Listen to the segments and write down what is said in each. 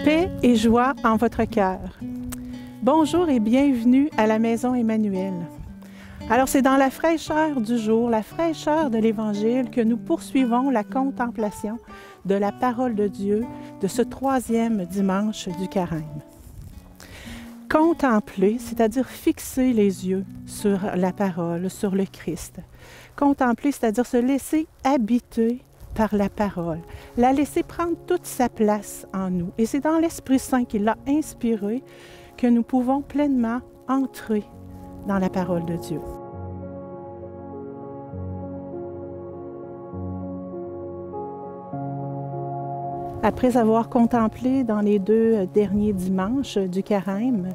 Paix et joie en votre cœur. Bonjour et bienvenue à la Maison Emmanuel. Alors c'est dans la fraîcheur du jour, la fraîcheur de l'Évangile que nous poursuivons la contemplation de la parole de Dieu de ce 3e dimanche du Carême. Contempler, c'est-à-dire fixer les yeux sur la parole, sur le Christ. Contempler, c'est-à-dire se laisser habiter par la parole, la laisser prendre toute sa place en nous. Et c'est dans l'Esprit Saint qui l'a inspiré que nous pouvons pleinement entrer dans la parole de Dieu. Après avoir contemplé dans les 2 derniers dimanches du Carême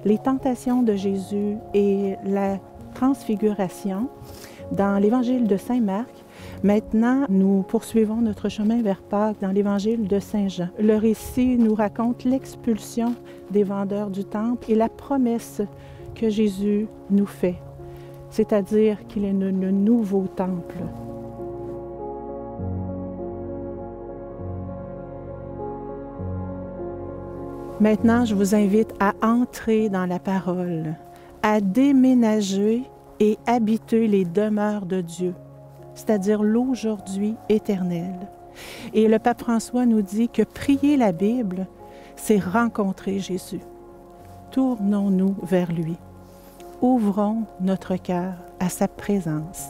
les tentations de Jésus et la transfiguration dans l'Évangile de Saint Marc, maintenant, nous poursuivons notre chemin vers Pâques dans l'Évangile de Saint Jean. Le récit nous raconte l'expulsion des vendeurs du temple et la promesse que Jésus nous fait, c'est-à-dire qu'il est le nouveau temple. Maintenant, je vous invite à entrer dans la parole, à déménager et habiter les demeures de Dieu, c'est-à-dire l'aujourd'hui éternel. Et le pape François nous dit que prier la Bible, c'est rencontrer Jésus. Tournons-nous vers lui. Ouvrons notre cœur à sa présence.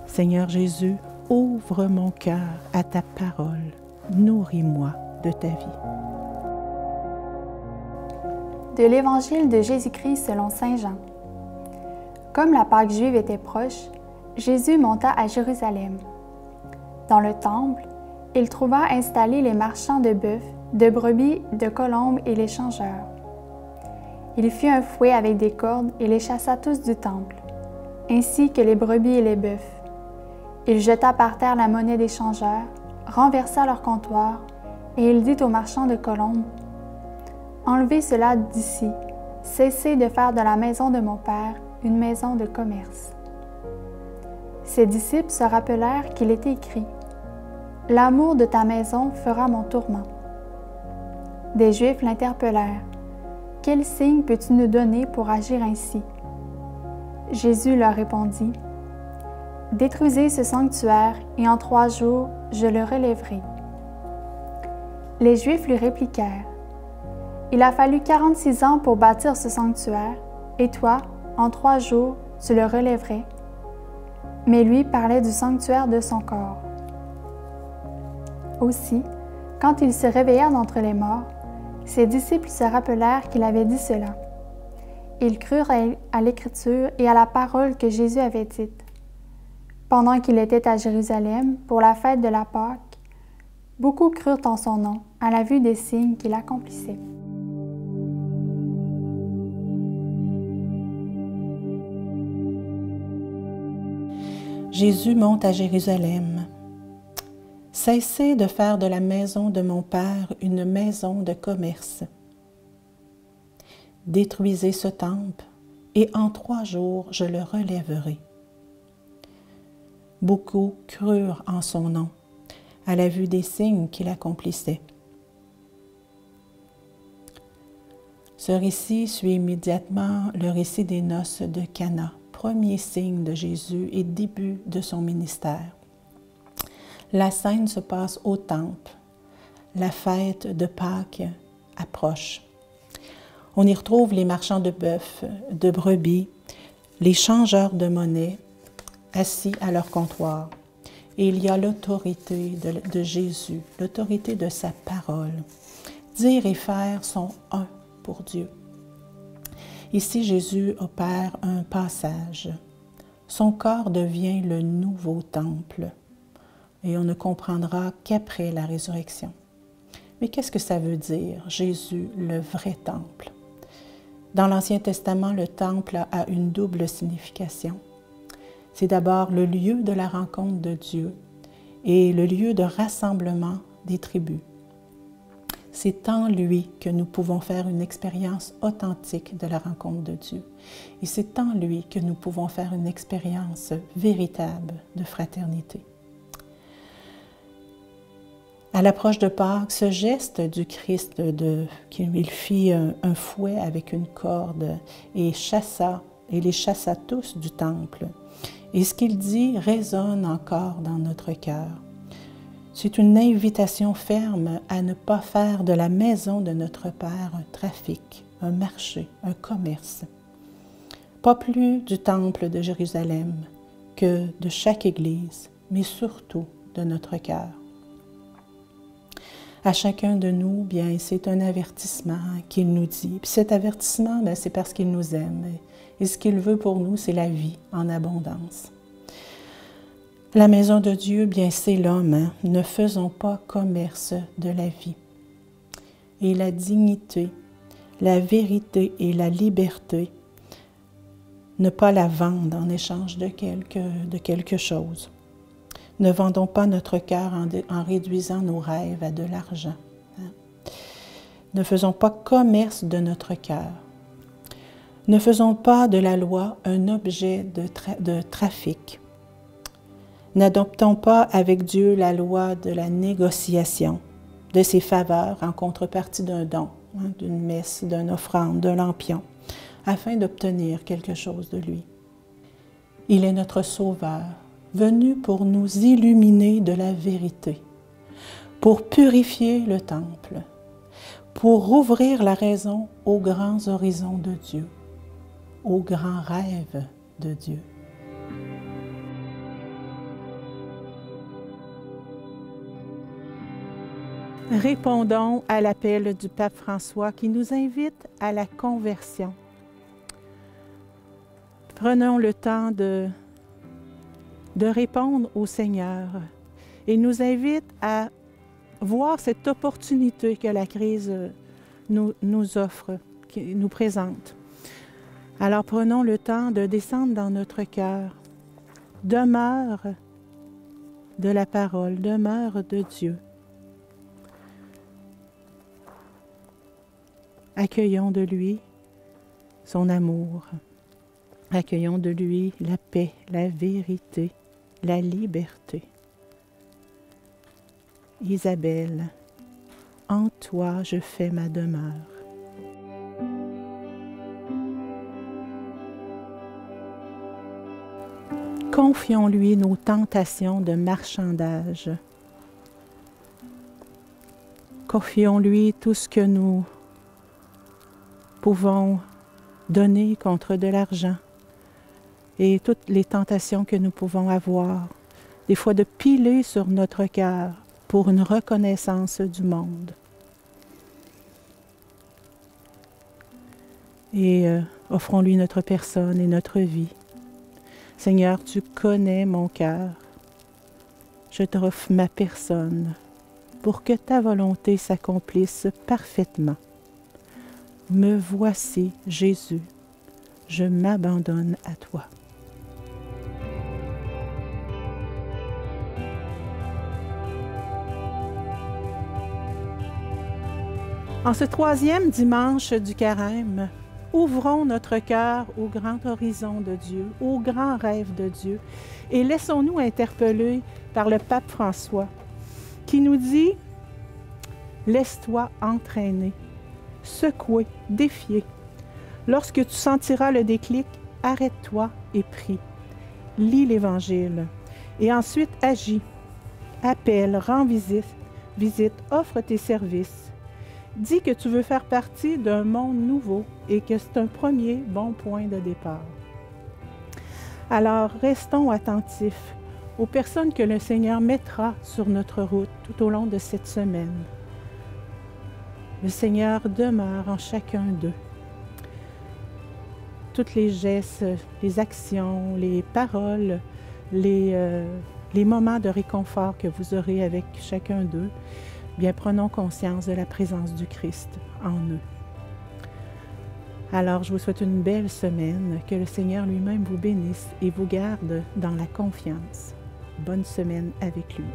Seigneur Jésus, ouvre mon cœur à ta parole. Nourris-moi de ta vie. De l'Évangile de Jésus-Christ selon Saint Jean. Comme la Pâque juive était proche, Jésus monta à Jérusalem. Dans le temple, il trouva installés les marchands de bœufs, de brebis, de colombes et les changeurs. Il fit un fouet avec des cordes et les chassa tous du temple, ainsi que les brebis et les bœufs. Il jeta par terre la monnaie des changeurs, renversa leur comptoir, et il dit aux marchands de colombes: « Enlevez cela d'ici, cessez de faire de la maison de mon Père une maison de commerce. » Ses disciples se rappelèrent qu'il était écrit: « L'amour de ta maison fera mon tourment. » Des Juifs l'interpellèrent: « Quel signe peux-tu nous donner pour agir ainsi? » Jésus leur répondit: « Détruisez ce sanctuaire, et en 3 jours, je le relèverai. » Les Juifs lui répliquèrent: « Il a fallu 46 ans pour bâtir ce sanctuaire, et toi, en 3 jours, tu le relèverais. » Mais lui parlait du sanctuaire de son corps. Aussi, quand il se réveilla d'entre les morts, ses disciples se rappelèrent qu'il avait dit cela. Ils crurent à l'Écriture et à la parole que Jésus avait dite. Pendant qu'il était à Jérusalem pour la fête de la Pâque, beaucoup crurent en son nom à la vue des signes qu'il accomplissait. Jésus monte à Jérusalem. Cessez de faire de la maison de mon Père une maison de commerce. Détruisez ce temple, et en 3 jours je le relèverai. Beaucoup crurent en son nom, à la vue des signes qu'il accomplissait. Ce récit suit immédiatement le récit des noces de Cana, premier signe de Jésus et début de son ministère. La scène se passe au temple. La fête de Pâques approche. On y retrouve les marchands de bœufs, de brebis, les changeurs de monnaie assis à leur comptoir. Et il y a l'autorité de Jésus, l'autorité de sa parole. Dire et faire sont un pour Dieu. Ici, Jésus opère un passage. Son corps devient le nouveau temple. Et on ne comprendra qu'après la résurrection. Mais qu'est-ce que ça veut dire, Jésus, le vrai temple? Dans l'Ancien Testament, le temple a une double signification. C'est d'abord le lieu de la rencontre de Dieu et le lieu de rassemblement des tribus. C'est en lui que nous pouvons faire une expérience authentique de la rencontre de Dieu. Et c'est en lui que nous pouvons faire une expérience véritable de fraternité. À l'approche de Pâques, ce geste du Christ, qu'il fit un fouet avec une corde et les chassa tous du temple. Et ce qu'il dit résonne encore dans notre cœur. C'est une invitation ferme à ne pas faire de la maison de notre Père un trafic, un marché, un commerce. Pas plus du temple de Jérusalem que de chaque Église, mais surtout de notre cœur. À chacun de nous, bien, c'est un avertissement qu'il nous dit. Puis cet avertissement, bien, c'est parce qu'il nous aime. Et ce qu'il veut pour nous, c'est la vie en abondance. La maison de Dieu, bien, c'est l'homme. Hein? Ne faisons pas commerce de la vie. Et la dignité, la vérité et la liberté, ne pas la vendre en échange de quelque chose. Ne vendons pas notre cœur en réduisant nos rêves à de l'argent. Hein? Ne faisons pas commerce de notre cœur. Ne faisons pas de la loi un objet de trafic. N'adoptons pas avec Dieu la loi de la négociation, de ses faveurs en contrepartie d'un don, hein, d'une messe, d'une offrande, d'un lampion, afin d'obtenir quelque chose de lui. Il est notre Sauveur, venu pour nous illuminer de la vérité, pour purifier le temple, pour rouvrir la raison aux grands horizons de Dieu, aux grands rêves de Dieu. Répondons à l'appel du pape François qui nous invite à la conversion. Prenons le temps de répondre au Seigneur et nous invite à voir cette opportunité que la crise nous offre, qui nous présente. Alors prenons le temps de descendre dans notre cœur. Demeure de la parole, demeure de Dieu. Accueillons de lui son amour. Accueillons de lui la paix, la vérité, la liberté. Isabelle, en toi je fais ma demeure. Confions-lui nos tentations de marchandage. Confions-lui tout ce que nous pouvons donner contre de l'argent et toutes les tentations que nous pouvons avoir, des fois de piler sur notre cœur pour une reconnaissance du monde. Et offrons-lui notre personne et notre vie. Seigneur, tu connais mon cœur. Je t'offre ma personne pour que ta volonté s'accomplisse parfaitement. Me voici, Jésus, je m'abandonne à toi. En ce troisième dimanche du Carême, ouvrons notre cœur au grand horizon de Dieu, au grand rêve de Dieu, et laissons-nous interpeller par le pape François, qui nous dit « Laisse-toi entraîner ». Secoué, défié. Lorsque tu sentiras le déclic, arrête-toi et prie. Lis l'Évangile et ensuite agis. Appelle, rends visite, offre tes services. Dis que tu veux faire partie d'un monde nouveau et que c'est un premier bon point de départ. Alors, restons attentifs aux personnes que le Seigneur mettra sur notre route tout au long de cette semaine. Le Seigneur demeure en chacun d'eux. Tous les gestes, les actions, les paroles, les moments de réconfort que vous aurez avec chacun d'eux, bien prenons conscience de la présence du Christ en eux. Alors, je vous souhaite une belle semaine, que le Seigneur lui-même vous bénisse et vous garde dans la confiance. Bonne semaine avec lui.